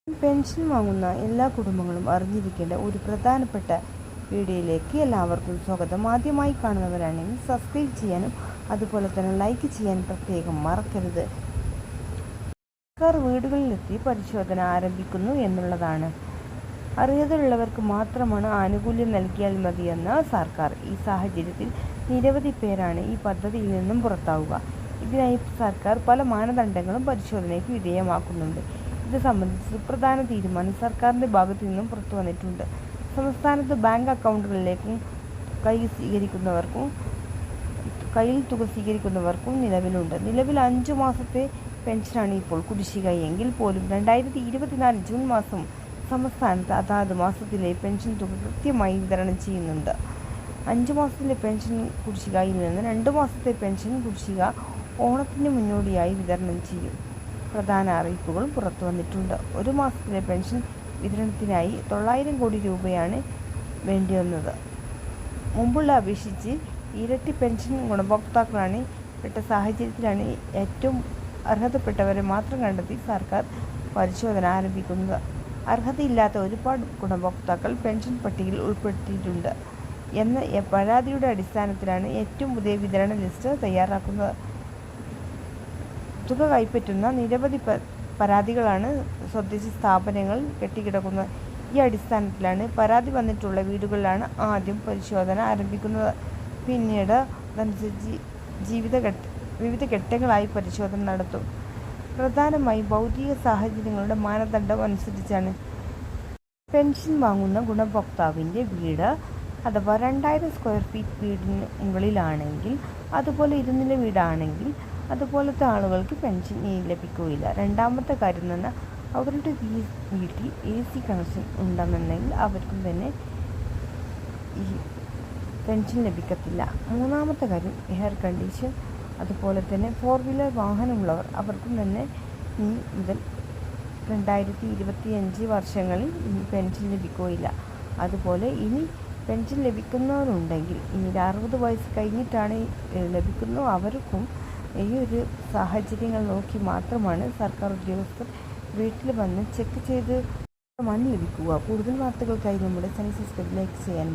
Pension വാങ്ങുന്ന എല്ലാ കുടുംബങ്ങളും അറിഞ്ഞിരിക്കേണ്ട ഒരു പ്രധാനപ്പെട്ട വീഡിയോയിലേക്ക് എല്ലാവർക്കും സ്വാഗതം. ആദ്യമായി കാണുന്നവരാണെങ്കിൽ സബ്സ്ക്രൈബ് ചെയ്യാനും അതുപോലെ തന്നെ ലൈക്ക് ചെയ്യാനും പ്രത്യേകം മറക്കരുത്. സർക്കാർ വീടുകളിലെത്തി പരിശോധന ആരംഭിക്കുന്നു എന്നുള്ളതാണ്. അർഹതയുള്ളവർക്ക് മാത്രമാണ് ആനുകൂല്യം നൽകിയാൽ മതിയെന്ന സർക്കാർ. ഈ സാഹചര്യത്തിൽ നിരവധി പേരാണ് ഈ പദ്ധതിയിൽ നിന്നും പുറത്താവുക. ഇതിനായി സർക്കാർ പല മാനദണ്ഡങ്ങളും പരിശോധനയ്ക്ക് വിധേയമാക്കുന്നുണ്ട്. ഇത് സംബന്ധിച്ച് സുപ്രധാന തീരുമാനം സർക്കാരിൻ്റെ ഭാഗത്തു നിന്നും പുറത്തു വന്നിട്ടുണ്ട്. സംസ്ഥാനത്ത് ബാങ്ക് അക്കൗണ്ടുകളിലേക്കും കയ്യിൽ തുക സ്വീകരിക്കുന്നവർക്കും നിലവിലുണ്ട്. നിലവിൽ 5 മാസത്തെ പെൻഷനാണ് ഇപ്പോൾ കുടിശ്ശിക എങ്കിൽ പോലും 2024 ജൂൺ മാസം സംസ്ഥാനത്ത് അതാത് മാസത്തിലെ പെൻഷൻ തുക കൃത്യമായി വിതരണം ചെയ്യുന്നുണ്ട്. 5 മാസത്തിലെ പെൻഷൻ കുടിശ്ശികയിൽ നിന്ന് 2 മാസത്തെ പെൻഷൻ കുടിശ്ശിക ഓണത്തിന് മുന്നോടിയായി വിതരണം ചെയ്യും. പ്രധാന അറിയിപ്പുകൾ പുറത്തു വന്നിട്ടുണ്ട്. 1 മാസത്തിലെ പെൻഷൻ വിതരണത്തിനായി 900 കോടി രൂപയാണ് വേണ്ടിവന്നത്. മുമ്പുള്ള അപേക്ഷിച്ച് ഇരട്ടി പെൻഷൻ ഗുണഭോക്താക്കളാണ് പെട്ട സാഹചര്യത്തിലാണ് ഏറ്റവും അർഹതപ്പെട്ടവരെ മാത്രം കണ്ടെത്തി സർക്കാർ പരിശോധന ആരംഭിക്കുന്നത്. അർഹതയില്ലാത്ത ഒരുപാട് ഗുണഭോക്താക്കൾ പെൻഷൻ പട്ടികയിൽ ഉൾപ്പെടുത്തിയിട്ടുണ്ട് എന്ന പരാതിയുടെ അടിസ്ഥാനത്തിലാണ് ഏറ്റവും പുതിയ വിതരണ ലിസ്റ്റ് തയ്യാറാക്കുന്നത്. തുക കൈപ്പറ്റുന്ന നിരവധി പരാതികളാണ് സ്വദേശി സ്ഥാപനങ്ങൾ കെട്ടിക്കിടക്കുന്നത്. ഈ അടിസ്ഥാനത്തിലാണ് പരാതി വന്നിട്ടുള്ള വീടുകളിലാണ് ആദ്യം പരിശോധന ആരംഭിക്കുന്നത്. പിന്നീട് അതനുസരിച്ച് വിവിധ ഘട്ടങ്ങളായി പരിശോധന നടത്തും. പ്രധാനമായും ഭൗതിക സാഹചര്യങ്ങളുടെ മാനദണ്ഡം അനുസരിച്ചാണ്. പെൻഷൻ വാങ്ങുന്ന ഗുണഭോക്താവിൻ്റെ വീട് അഥവാ 2000 സ്ക്വയർ ഫീറ്റ് വീടിന് മുകളിലാണെങ്കിൽ, അതുപോലെ ഇരുനില വീടാണെങ്കിൽ അതുപോലത്തെ ആളുകൾക്ക് പെൻഷൻ ലഭിക്കുകയില്ല. രണ്ടാമത്തെ കാര്യം എന്ന് പറഞ്ഞാൽ അവരുടെ വീട്ടിൽ AC കണക്ഷൻ ഉണ്ടെന്നുണ്ടെങ്കിൽ അവർക്കും തന്നെ ഈ പെൻഷൻ ലഭിക്കത്തില്ല. മൂന്നാമത്തെ കാര്യം എയർ കണ്ടീഷൻ, അതുപോലെ തന്നെ 4 വീലർ വാഹനമുള്ളവർ അവർക്കും തന്നെ ഈ മുതൽ 2025 വർഷങ്ങളിൽ പെൻഷൻ ലഭിക്കുകയില്ല. അതുപോലെ ഇനി പെൻഷൻ ലഭിക്കുന്നവരുണ്ടെങ്കിൽ ഇനി 60 വയസ്സ് കഴിഞ്ഞിട്ടാണ് ലഭിക്കുന്നു അവർക്കും ഈ ഒരു സാഹചര്യങ്ങൾ നോക്കി മാത്രമാണ് സർക്കാർ ഉദ്യോഗസ്ഥർ വീട്ടിൽ വന്ന് ചെക്ക് ചെയ്ത് ലഭിക്കുക. കൂടുതൽ വാർത്തകൾക്കായി നമ്മുടെ ചാനൽ സബ്സ്ക്രൈബ് ലൈക്ക് ചെയ്യാൻ